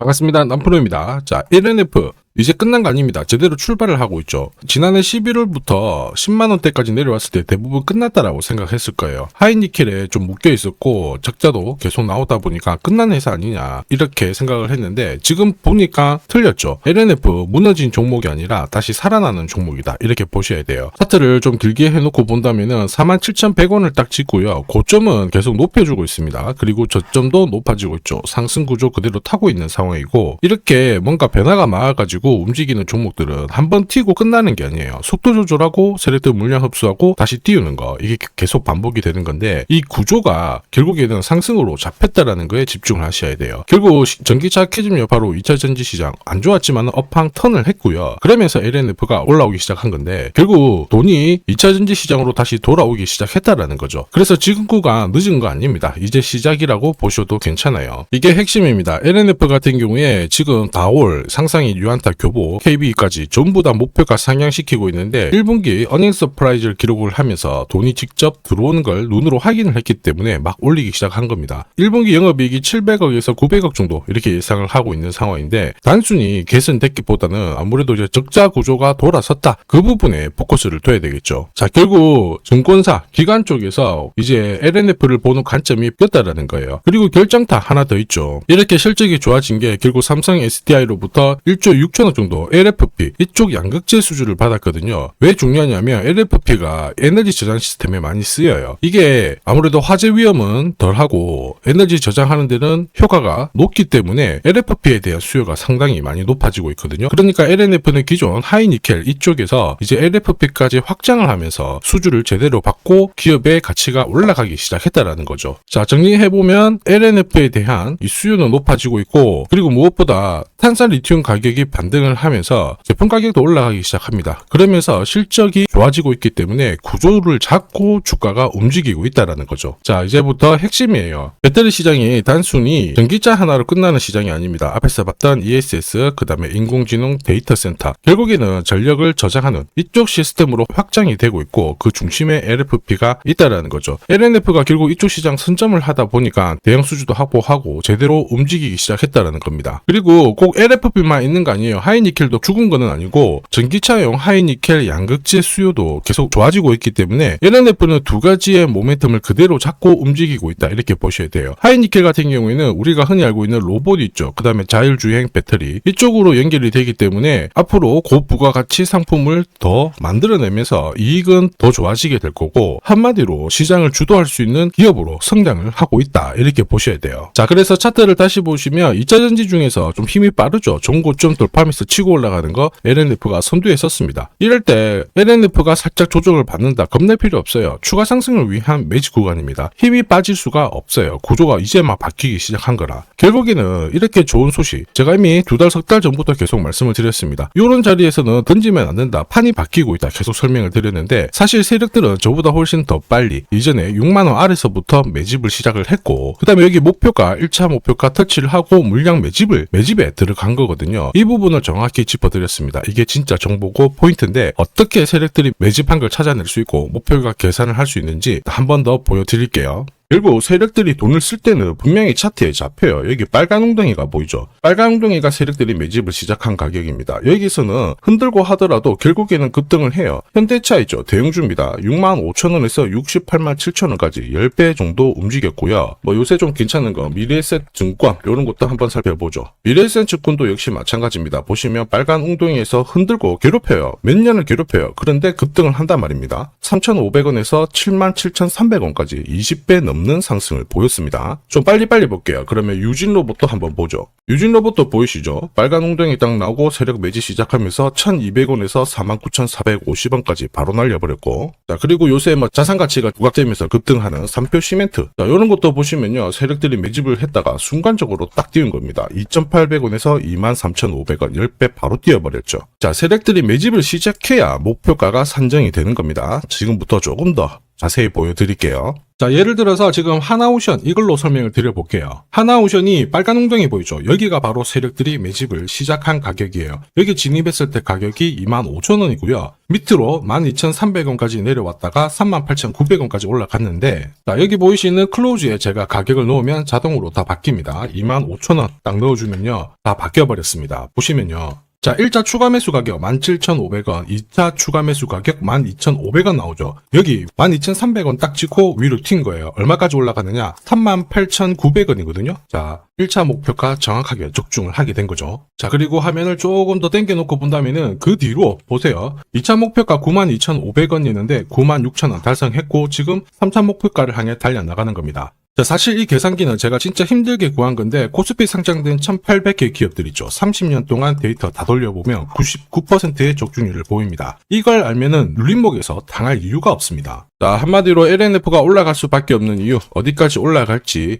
반갑습니다. 남프로입니다. 자, LNF 이제 끝난 거 아닙니다. 제대로 출발을 하고 있죠. 지난해 11월부터 10만원대까지 내려왔을 때 대부분 끝났다라고 생각했을 거예요. 하이니켈에 좀 묶여 있었고 적자도 계속 나오다 보니까 끝난 회사 아니냐 이렇게 생각을 했는데 지금 보니까 틀렸죠. LNF 무너진 종목이 아니라 다시 살아나는 종목이다 이렇게 보셔야 돼요. 차트를 좀 길게 해놓고 본다면은 47,100원을 딱 찍고요. 고점은 계속 높여주고 있습니다. 그리고 저점도 높아지고 있죠. 상승 구조 그대로 타고 있는 상황이고 이렇게 뭔가 변화가 많아가지고 움직이는 종목들은 한번 튀고 끝나는 게 아니에요. 속도 조절하고 세력들 물량 흡수하고 다시 띄우는 거 이게 계속 반복이 되는 건데 이 구조가 결국에는 상승으로 잡혔다라는 거에 집중을 하셔야 돼요. 결국 전기차 캐즘 여파로 2차 전지 시장 안 좋았지만 업황 턴을 했고요. 그러면서 LNF가 올라오기 시작한 건데 결국 돈이 2차 전지 시장으로 다시 돌아오기 시작했다라는 거죠. 그래서 지금 구간 늦은 거 아닙니다. 이제 시작이라고 보셔도 괜찮아요. 이게 핵심입니다. LNF 같은 경우에 지금 다올 상상이 유한타 교보, KB까지 전부 다 목표가 상향시키고 있는데 1분기 어닝 서프라이즈를 기록을 하면서 돈이 직접 들어오는 걸 눈으로 확인을 했기 때문에 막 올리기 시작한 겁니다. 1분기 영업이익이 700억에서 900억 정도 이렇게 예상을 하고 있는 상황인데 단순히 개선됐기보다는 아무래도 이제 적자 구조가 돌아섰다. 그 부분에 포커스를 둬야 되겠죠. 자, 결국 증권사, 기관 쪽에서 이제 LNF를 보는 관점이 꼈다라는 거예요. 그리고 결정타 하나 더 있죠. 이렇게 실적이 좋아진 게 결국 삼성 SDI로부터 1조 6천억 정도 LFP 이쪽 양극재 수주를 받았거든요. 왜 중요하냐면 LFP가 에너지 저장 시스템에 많이 쓰여요. 이게 아무래도 화재 위험은 덜하고 에너지 저장하는 데는 효과가 높기 때문에 LFP에 대한 수요가 상당히 많이 높아지고 있거든요. 그러니까 LNF는 기존 하이니켈 이쪽에서 이제 LFP까지 확장을 하면서 수주를 제대로 받고 기업의 가치가 올라가기 시작했다라는 거죠. 자, 정리해보면 LNF에 대한 이 수요는 높아지고 있고 그리고 무엇보다 탄산 리튬 가격이 반등을 하면서 제품 가격도 올라가기 시작합니다. 그러면서 실적이 좋아지고 있기 때문에 구조를 잡고 주가가 움직이고 있다라는 거죠. 자, 이제부터 핵심이에요. 배터리 시장이 단순히 전기차 하나로 끝나는 시장이 아닙니다. 앞에서 봤던 ESS, 그 다음에 인공지능 데이터 센터, 결국에는 전력을 저장하는 이쪽 시스템으로 확장이 되고 있고 그 중심에 LFP가 있다라는 거죠. LNF가 결국 이쪽 시장 선점을 하다 보니까 대형 수주도 확보하고 제대로 움직이기 시작했다라는 겁니다. 그리고 꼭 LFP만 있는 거 아니에요. 하이니켈도 죽은 거는 아니고 전기차용 하이니켈 양극재 수요도 계속 좋아지고 있기 때문에 LNF는 두 가지의 모멘텀을 그대로 잡고 움직이고 있다 이렇게 보셔야 돼요. 하이니켈 같은 경우에는 우리가 흔히 알고 있는 로봇 있죠. 그 다음에 자율주행 배터리 이쪽으로 연결이 되기 때문에 앞으로 고부가가치 상품을 더 만들어내면서 이익은 더 좋아지게 될 거고 한마디로 시장을 주도할 수 있는 기업으로 성장을 하고 있다 이렇게 보셔야 돼요. 자, 그래서 차트를 다시 보시면 2차 전지 중에서 좀 힘이 빠르죠. 종고점 돌파하면서 치고 올라가는 거 LNF가 선두에 섰습니다. 이럴 때 LNF가 살짝 조정을 받는다. 겁낼 필요 없어요. 추가 상승을 위한 매직 구간입니다. 힘이 빠질 수가 없어요. 구조가 이제 막 바뀌기 시작한 거라. 결국에는 이렇게 좋은 소식 제가 이미 두 달, 석 달 전부터 계속 말씀을 드렸습니다. 이런 자리에서는 던지면 안 된다. 판이 바뀌고 있다. 계속 설명을 드렸는데 사실 세력들은 저보다 훨씬 더 빨리 이전에 6만원 아래서부터 매집을 시작을 했고 그 다음에 여기 목표가 1차 목표가 터치를 하고 물량 매집에 들어간 거거든요. 이 부분을 정확히 짚어드렸습니다. 이게 진짜 정보고 포인트인데 어떻게 세력들이 매집한 걸 찾아낼 수 있고 목표가 계산을 할 수 있는지 한 번 더 보여드릴게요. 결국 세력들이 돈을 쓸 때는 분명히 차트에 잡혀요. 여기 빨간 웅덩이가 보이죠? 빨간 웅덩이가 세력들이 매집을 시작한 가격입니다. 여기서는 흔들고 하더라도 결국에는 급등을 해요. 현대차 있죠? 대형주입니다. 65,000원에서 687,000원까지 10배 정도 움직였고요. 요새 좀 괜찮은 거 미래에셋 증권 이런 것도 한번 살펴보죠. 미래에셋 증권도 역시 마찬가지입니다. 보시면 빨간 웅덩이에서 흔들고 괴롭혀요. 몇 년을 괴롭혀요. 그런데 급등을 한단 말입니다. 3,500원에서 77,300원까지 20배 넘는 상승을 보였습니다. 좀 빨리빨리 볼게요. 그러면 유진로봇도 한번 보죠. 유진로봇도 보이시죠? 빨간 웅덩이 딱 나오고 세력 매집 시작하면서 1,200원에서 49,450원까지 바로 날려버렸고 자, 그리고 요새 자산 가치가 부각되면서 급등하는 삼표 시멘트 자, 이런 것도 보시면요. 세력들이 매집을 했다가 순간적으로 딱 띄운 겁니다. 2,800원에서 23,500원 10배 바로 뛰어버렸죠. 자, 세력들이 매집을 시작해야 목표가가 산정이 되는 겁니다. 지금부터 조금 더 자세히 보여드릴게요. 자, 예를 들어서 지금 하나오션 이걸로 설명을 드려볼게요. 하나오션이 빨간 웅덩이 보이죠? 여기가 바로 세력들이 매집을 시작한 가격이에요. 여기 진입했을 때 가격이 25,000원이고요. 밑으로 12,300원까지 내려왔다가 38,900원까지 올라갔는데, 자, 여기 보이시는 클로즈에 제가 가격을 넣으면 자동으로 다 바뀝니다. 25,000원 딱 넣어주면요, 다 바뀌어버렸습니다. 보시면요. 자, 1차 추가 매수 가격 17,500원, 2차 추가 매수 가격 12,500원 나오죠. 여기 12,300원 딱 찍고 위로 튄 거예요. 얼마까지 올라가느냐? 38,900원이거든요. 자, 1차 목표가 정확하게 적중을 하게 된 거죠. 자, 그리고 화면을 조금 더 당겨놓고 본다면은 그 뒤로 보세요. 2차 목표가 92,500원이었는데 96,000원 달성했고 지금 3차 목표가를 향해 달려나가는 겁니다. 자, 사실 이 계산기는 제가 진짜 힘들게 구한 건데 코스피 상장된 1800개 기업들 있죠. 30년 동안 데이터 다 돌려보면 99%의 적중률을 보입니다. 이걸 알면은 눌림목에서 당할 이유가 없습니다. 자, 한마디로 LNF가 올라갈 수밖에 없는 이유, 어디까지 올라갈지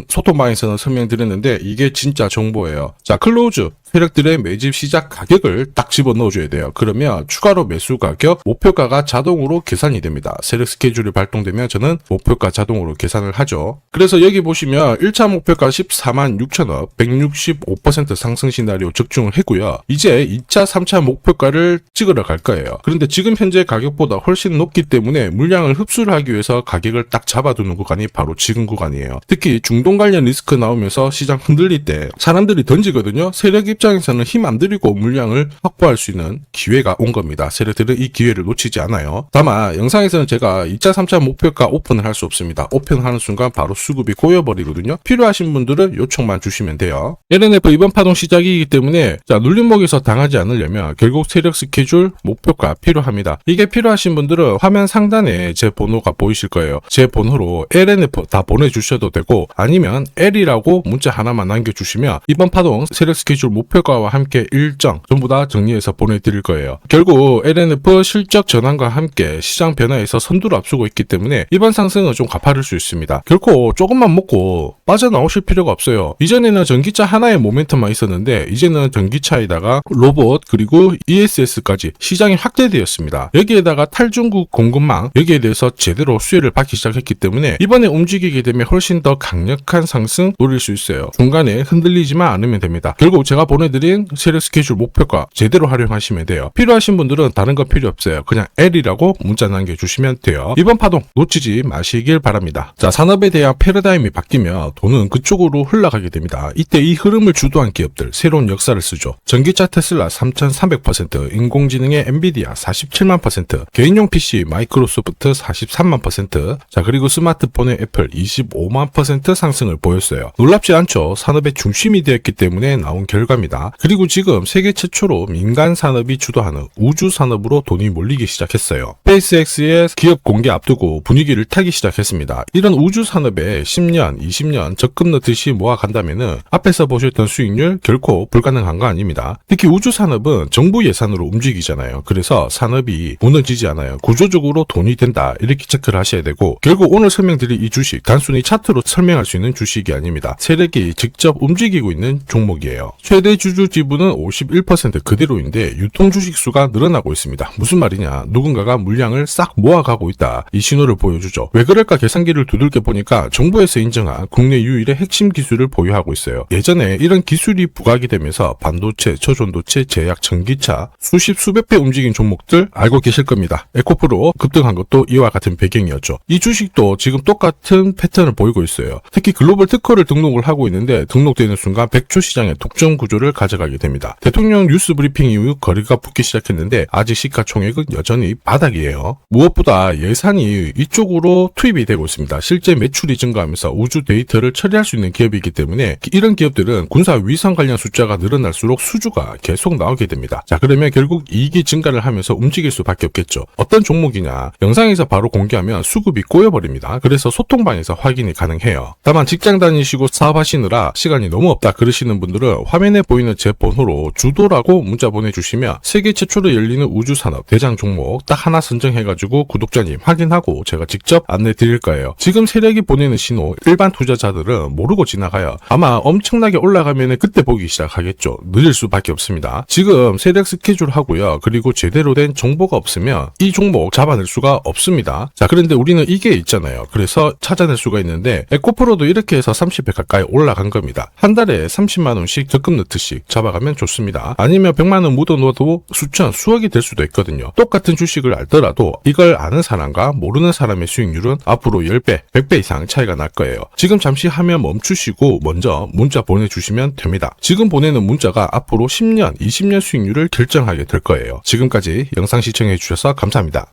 소통방에서는 설명드렸는데 이게 진짜 정보예요. 자, 클로즈 세력들의 매집 시작 가격을 딱 집어넣어줘야 돼요. 그러면 추가로 매수 가격, 목표가가 자동으로 계산이 됩니다. 세력 스케줄이 발동되면 저는 목표가 자동으로 계산을 하죠. 그래서 여기 보시면 1차 목표가 146,000원, 165% 상승 시나리오 적중을 했고요. 이제 2차, 3차 목표가를 찍으러 갈 거예요. 그런데 지금 현재 가격보다 훨씬 높기 때문에 물량을 흡수를 하기 위해서 가격을 딱 잡아두는 구간이 바로 지금 구간이에요. 특히 중동 관련 리스크 나오면서 시장 흔들릴 때 사람들이 던지거든요. 세력 입장에서는 힘 안 들이고 물량을 확보할 수 있는 기회가 온 겁니다. 세력들은 이 기회를 놓치지 않아요. 다만 영상에서는 제가 2차, 3차 목표가 오픈을 할 수 없습니다. 오픈하는 순간 바로 수급이 꼬여버리거든요. 필요하신 분들은 요청만 주시면 돼요. LNF 이번 파동 시작이기 때문에 자, 눌림목에서 당하지 않으려면 결국 세력 스케줄 목표가 필요합니다. 이게 필요하신 분들은 화면 상단에 제 번호가 보이실 거예요. 제 번호로 LNF 다 보내주셔도 되고 아니면 L이라고 문자 하나만 남겨주시면 이번 파동 세력 스케줄 목표가와 함께 일정 전부 다 정리해서 보내드릴 거예요. 결국 LNF 실적 전환과 함께 시장 변화에서 선두를 앞서고 있기 때문에 이번 상승은 좀 가파를 수 있습니다. 결코 조금만 먹고 빠져나오실 필요가 없어요. 이전에는 전기차 하나의 모멘텀만 있었는데 이제는 전기차에다가 로봇 그리고 ESS까지 시장이 확대되었습니다. 여기에다가 탈중국 공급망 여기에 대해서 제대로 수혜를 받기 시작했기 때문에 이번에 움직이게 되면 훨씬 더 강력한 상승 노릴 수 있어요. 중간에 흔들리지만 않으면 됩니다. 결국 제가 보내드린 세력 스케줄 목표가 제대로 활용하시면 돼요. 필요하신 분들은 다른 거 필요 없어요. 그냥 L이라고 문자 남겨주시면 돼요. 이번 파동 놓치지 마시길 바랍니다. 자, 산업에 대한 패러다임이 바뀌면 돈은 그쪽으로 흘러가게 됩니다. 이때 이 흐름을 주도한 기업들 새로운 역사를 쓰죠. 전기차 테슬라 3,300%, 인공지능의 엔비디아 47만%, 개인용 PC 마이크로소프트 43만%, 자, 그리고 스마트폰의 애플 25만% 상승을 보였어요. 놀랍지 않죠? 산업의 중심이 되었기 때문에 나온 결과입니다. 그리고 지금 세계 최초로 민간 산업이 주도하는 우주 산업으로 돈이 몰리기 시작했어요. 스페이스X의 기업 공개 앞두고 분위기를 타기 시작했습니다. 이런 우주 산업에 10년, 20년 적금 넣듯이 모아간다면은 앞에서 보셨던 수익률 결코 불가능한 거 아닙니다. 특히 우주 산업은 정부 예산으로 움직이잖아요. 그래서 산업이 무너지지 않아요. 구조적으로 돈이 된다 이렇게 체크를 하셔야 되고 결국 오늘 설명드릴 이 주식 단순히 차트로 설명할 수 있는 주식이 아닙니다. 세력이 직접 움직이고 있는 종목이에요. 최대 주주 지분은 51% 그대로인데 유통 주식 수가 늘어나고 있습니다. 무슨 말이냐? 누군가가 물량을 싹 모아가고 있다. 이 신호를 보여주죠. 왜 그럴까 계산기를 두들겨 보니까 정부에서 인정한 국내 유일의 핵심 기술을 보유하고 있어요. 예전에 이런 기술이 부각이 되면서 반도체, 저전도체, 제약, 전기차 수십 수백 배 움직인 종목들 알고 계실 겁니다. 에코프로 급등한 것도 이와 같은 배경이었죠. 이 주식도 지금 똑같은 패턴을 보이고 있어요. 특히 글로벌 특허를 등록을 하고 있는데 등록되는 순간 100조 시장의 독점 구조를 가져가게 됩니다. 대통령 뉴스 브리핑 이후 거리가 붙기 시작했는데 아직 시가총액은 여전히 바닥이에요. 무엇보다 예산이 이쪽으로 투입이 되고 있습니다. 실제 매출이 증가하면서 우주 데이터를 처리할 수 있는 기업이기 때문에 이런 기업들은 군사 위성 관련 숫자가 늘어날수록 수주가 계속 나오게 됩니다. 자, 그러면 결국 이익이 증가를 하면서 움직일 수밖에 없겠죠. 어떤 종목이냐? 영상에서 바로 공개하면 수급이 꼬여버립니다. 그래서 소통방에서 확인이 가능해요. 다만 직장 다니시고 사업하시느라 시간이 너무 없다 그러시는 분들은 화면에 보이는 제 번호로 주도라고 문자 보내주시면 세계 최초로 열리는 우주산업 대장 종목 딱 하나 선정해가지고 구독자님 확인하고 제가 직접 안내 드릴 거예요. 지금 세력이 보내는 신호 일반 투자자들은 모르고 지나가요. 아마 엄청나게 올라가면 그때 보기 시작하겠죠. 늦을 수밖에 없습니다. 지금 세력 스케줄 하고요. 그리고 제대로 된 정보가 없으면 이 종목 잡아낼 수가 없습니다. 자, 그런데 우리는 이게 있잖아요. 그래서 찾아낼 수가 있는데 에코프로도 이렇게 해서 30배 가까이 올라간 겁니다. 한 달에 30만원씩 적금 넣듯씩 잡아가면 좋습니다. 아니면 100만원 묻어놓아도 수천, 수억이 될 수도 있거든요. 똑같은 주식을 알더라도 이걸 아는 사람과 모르는 사람의 수익률은 앞으로 10배, 100배 이상 차이가 날 거예요. 지금 잠시 화면 멈추시고 먼저 문자 보내주시면 됩니다. 지금 보내는 문자가 앞으로 10년, 20년 수익률을 결정하게 될 거예요. 지금까지 영상 시청해 주셔서 감사합니다.